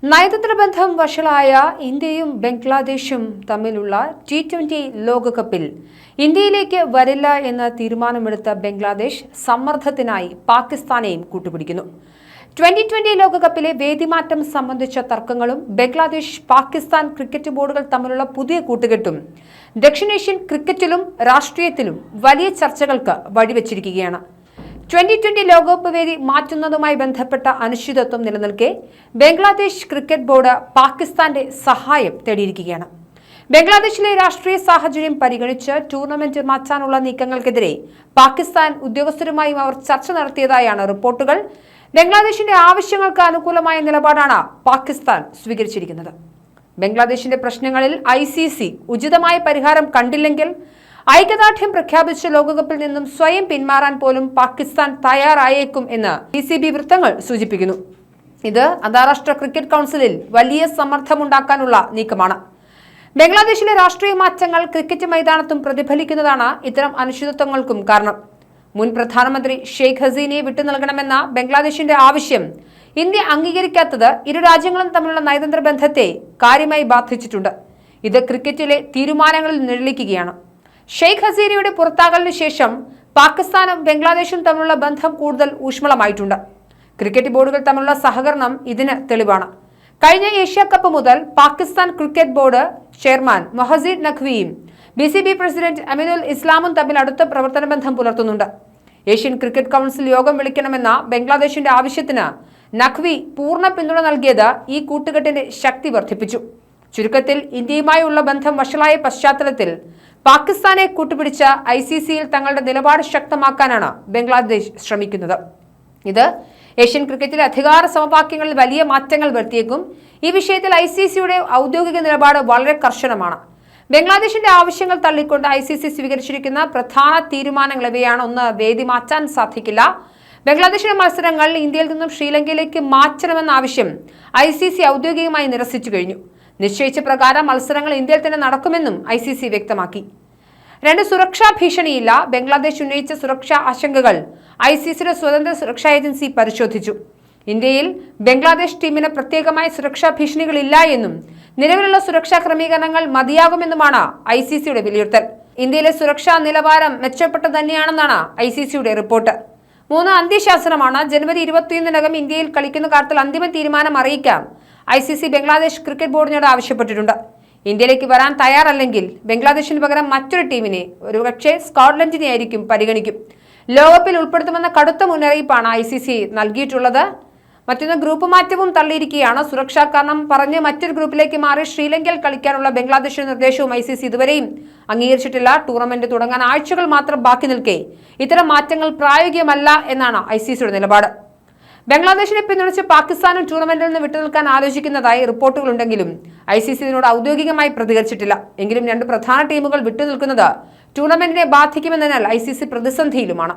നയതന്ത്ര ബന്ധം വഷളായ ഇന്ത്യയും ബംഗ്ലാദേശും തമ്മിലുള്ള T20 ലോകകപ്പിൽ ഇന്ത്യയിലേക്ക് വരില്ല എന്ന തീരുമാനമെടുത്ത ബംഗ്ലാദേശ് സമ്മർദ്ദത്തിനായി പാകിസ്ഥാനെയും കൂട്ടുപിടിക്കുന്നു. 2020 ലോകകപ്പിലെ വേദിമാറ്റം സംബന്ധിച്ച തർക്കങ്ങളും ബംഗ്ലാദേശ് പാകിസ്ഥാൻ ക്രിക്കറ്റ് ബോർഡുകൾ തമ്മിലുള്ള പുതിയ കൂട്ടുകെട്ടും ദക്ഷിണേഷ്യൻ ക്രിക്കറ്റിലും രാഷ്ട്രീയത്തിലും വലിയ ചർച്ചകൾക്ക് വഴിവെച്ചിരിക്കുകയാണ്. 2020 ലോകകപ്പ് വേദി മാറ്റുന്നതുമായി ബന്ധപ്പെട്ട അനിശ്ചിതത്വം നിലനിൽക്കെ ബംഗ്ലാദേശ് ക്രിക്കറ്റ് ബോർഡ് പാകിസ്ഥാന്റെ സഹായം തേടിയിരിക്കുകയാണ്. ബംഗ്ലാദേശിലെ രാഷ്ട്രീയ സാഹചര്യം പരിഗണിച്ച് ടൂർണമെന്റ് മാറ്റാനുള്ള നീക്കങ്ങൾക്കെതിരെ പാകിസ്ഥാൻ ഉദ്യോഗസ്ഥരുമായും അവർ ചർച്ച നടത്തിയതായാണ് റിപ്പോർട്ടുകൾ. ബംഗ്ലാദേശിന്റെ ആവശ്യങ്ങൾക്ക് അനുകൂലമായ നിലപാടാണ് പാകിസ്ഥാൻ സ്വീകരിച്ചിരിക്കുന്നത്. ബംഗ്ലാദേശിന്റെ പ്രശ്നങ്ങളിൽ ICC ഉചിതമായ പരിഹാരം കണ്ടില്ലെങ്കിൽ ഐക്യദാർഢ്യം പ്രഖ്യാപിച്ച ലോകകപ്പിൽ നിന്നും സ്വയം പിന്മാറാൻ പോലും പാകിസ്ഥാൻ തയ്യാറായേക്കും എന്ന് PCB വൃത്തങ്ങൾ സൂചിപ്പിക്കുന്നു. ഇത് അന്താരാഷ്ട്ര ക്രിക്കറ്റ് കൗൺസിലിൽ വലിയ സമ്മർദ്ദമുണ്ടാക്കാനുള്ള നീക്കമാണ്. ബംഗ്ലാദേശിലെ രാഷ്ട്രീയ മാറ്റങ്ങൾ ക്രിക്കറ്റ് മൈതാനത്തും പ്രതിഫലിക്കുന്നതാണ് ഇത്തരം അനിശ്ചിതത്വങ്ങൾക്കും കാരണം. മുൻ പ്രധാനമന്ത്രി ഷെയ്ഖ് ഹസീനയെ വിട്ടുനൽകണമെന്ന ബംഗ്ലാദേശിന്റെ ആവശ്യം ഇന്ത്യ അംഗീകരിക്കാത്തത് ഇരു രാജ്യങ്ങളും തമ്മിലുള്ള നയതന്ത്ര ബന്ധത്തെ കാര്യമായി ബാധിച്ചിട്ടുണ്ട്. ഇത് ക്രിക്കറ്റിലെ തീരുമാനങ്ങളിൽ നിഴലിക്കുകയാണ്. ഷെയ്ഖ് ഹസീനയുടെ പുറത്താകലിന് ശേഷം പാകിസ്ഥാനും ബംഗ്ലാദേശും തമ്മിലുള്ള ബന്ധം കൂടുതൽ ഊഷ്മളമായിട്ടുണ്ട്. ക്രിക്കറ്റ് ബോർഡുകൾ തമ്മിലുള്ള സഹകരണം ഇതിന് തെളിവാണ്. കഴിഞ്ഞ ഏഷ്യ കപ്പ് മുതൽ Pakistan cricket board chairman Mohsin നഖ്വിയും BCB പ്രസിഡന്റ് അമിനുൽ ഇസ്ലാമും തമ്മിൽ അടുത്ത പ്രവർത്തന ബന്ധം പുലർത്തുന്നുണ്ട്. ഏഷ്യൻ ക്രിക്കറ്റ് കൗൺസിൽ യോഗം വിളിക്കണമെന്ന ബംഗ്ലാദേശിന്റെ ആവശ്യത്തിന് നഖ്വി പൂർണ്ണ പിന്തുണ നൽകിയത് ഈ കൂട്ടുകെട്ടിന്റെ ശക്തി വർദ്ധിപ്പിച്ചു. ചുരുക്കത്തിൽ ഇന്ത്യയുമായുള്ള ബന്ധം വഷളായ പശ്ചാത്തലത്തിൽ പാകിസ്ഥാനെ കൂട്ടുപിടിച്ച ICCയിൽ തങ്ങളുടെ നിലപാട് ശക്തമാക്കാനാണ് ബംഗ്ലാദേശ് ശ്രമിക്കുന്നത്. ഇത് ഏഷ്യൻ ക്രിക്കറ്റിലെ അധികാര സമവാക്യങ്ങളിൽ വലിയ മാറ്റങ്ങൾ വരുത്തിയേക്കും. ഈ വിഷയത്തിൽ ICCയുടെ ഔദ്യോഗിക നിലപാട് വളരെ കർശനമാണ്. ബംഗ്ലാദേശിന്റെ ആവശ്യങ്ങൾ തള്ളിക്കൊണ്ട് ICC സ്വീകരിച്ചിരിക്കുന്ന പ്രധാന തീരുമാനങ്ങൾ ഇവയാണ്. ഒന്ന്, വേദി മാറ്റാൻ സാധിക്കില്ല. ബംഗ്ലാദേശിലെ മത്സരങ്ങൾ ഇന്ത്യയിൽ നിന്നും ശ്രീലങ്കയിലേക്ക് മാറ്റണമെന്ന ആവശ്യം ICC ഔദ്യോഗികമായി നിരസിച്ചു കഴിഞ്ഞു. നിശ്ചയിച്ച പ്രകാരം മത്സരങ്ങൾ ഇന്ത്യയിൽ തന്നെ നടക്കുമെന്നും ICC വ്യക്തമാക്കി. 2, സുരക്ഷാ ഭീഷണിയില്ല. ബംഗ്ലാദേശ് ഉന്നയിച്ച സുരക്ഷാ ആശങ്കകൾ ICCയുടെ സ്വതന്ത്ര സുരക്ഷാ ഏജൻസി പരിശോധിച്ചു. ഇന്ത്യയിൽ ബംഗ്ലാദേശ് ടീമിന് പ്രത്യേകമായ സുരക്ഷാ ഭീഷണികളില്ല എന്നും നിലവിലുള്ള സുരക്ഷാ ക്രമീകരണങ്ങൾ മതിയാകുമെന്നുമാണ് ICCയുടെ വിലയിരുത്തൽ. ഇന്ത്യയിലെ സുരക്ഷാ നിലവാരം മെച്ചപ്പെട്ട തന്നെയാണെന്നാണ് ICCയുടെ റിപ്പോർട്ട്. 3, അന്ത്യശാസനമാണ്. ജനുവരി 21-നകം ഇന്ത്യയിൽ കളിക്കുന്ന കാര്യത്തിൽ അന്തിമ തീരുമാനം അറിയിക്കാൻ ICC ബംഗ്ലാദേശ് ക്രിക്കറ്റ് ബോർഡിനോട് ആവശ്യപ്പെട്ടിട്ടുണ്ട്. ഇന്ത്യയിലേക്ക് വരാൻ തയ്യാറല്ലെങ്കിൽ ബംഗ്ലാദേശിന് പകരം മറ്റൊരു ടീമിനെ, ഒരുപക്ഷെ സ്കോട്ട്ലൻഡിനെ ആയിരിക്കും പരിഗണിക്കും. ലോകകപ്പിൽ ഉൾപ്പെടുത്തുമെന്ന കടുത്ത മുന്നറിയിപ്പാണ് ICC നൽകിയിട്ടുള്ളത്. മറ്റൊന്ന്, ഗ്രൂപ്പ് മാറ്റവും തള്ളിയിരിക്കുകയാണ്. സുരക്ഷാ കാരണം പറഞ്ഞ് മറ്റൊരു ഗ്രൂപ്പിലേക്ക് മാറി ശ്രീലങ്കയിൽ കളിക്കാനുള്ള ബംഗ്ലാദേശിന്റെ നിർദ്ദേശവും ICC ഇതുവരെയും അംഗീകരിച്ചിട്ടില്ല. ടൂർണമെന്റ് തുടങ്ങാൻ ആഴ്ചകൾ മാത്രം ബാക്കി നിൽക്കെ ഇത്തരം മാറ്റങ്ങൾ പ്രായോഗികമല്ല എന്നാണ് ICCയുടെ നിലപാട്. ബംഗ്ലാദേശിനെ പിന്തുണച്ച് പാകിസ്ഥാനും ടൂർണമെന്റിൽ നിന്ന് വിട്ടുനിൽക്കാൻ ആലോചിക്കുന്നതായി റിപ്പോർട്ടുകളുണ്ടെങ്കിലും ICC ഇതിനോട് ഔദ്യോഗികമായി പ്രതികരിച്ചിട്ടില്ല. എങ്കിലും 2 പ്രധാന ടീമുകൾ വിട്ടുനിൽക്കുന്നത് ടൂർണമെന്റിനെ ബാധിക്കുമെന്നതിനാൽ ICC പ്രതിസന്ധിയിലുമാണ്.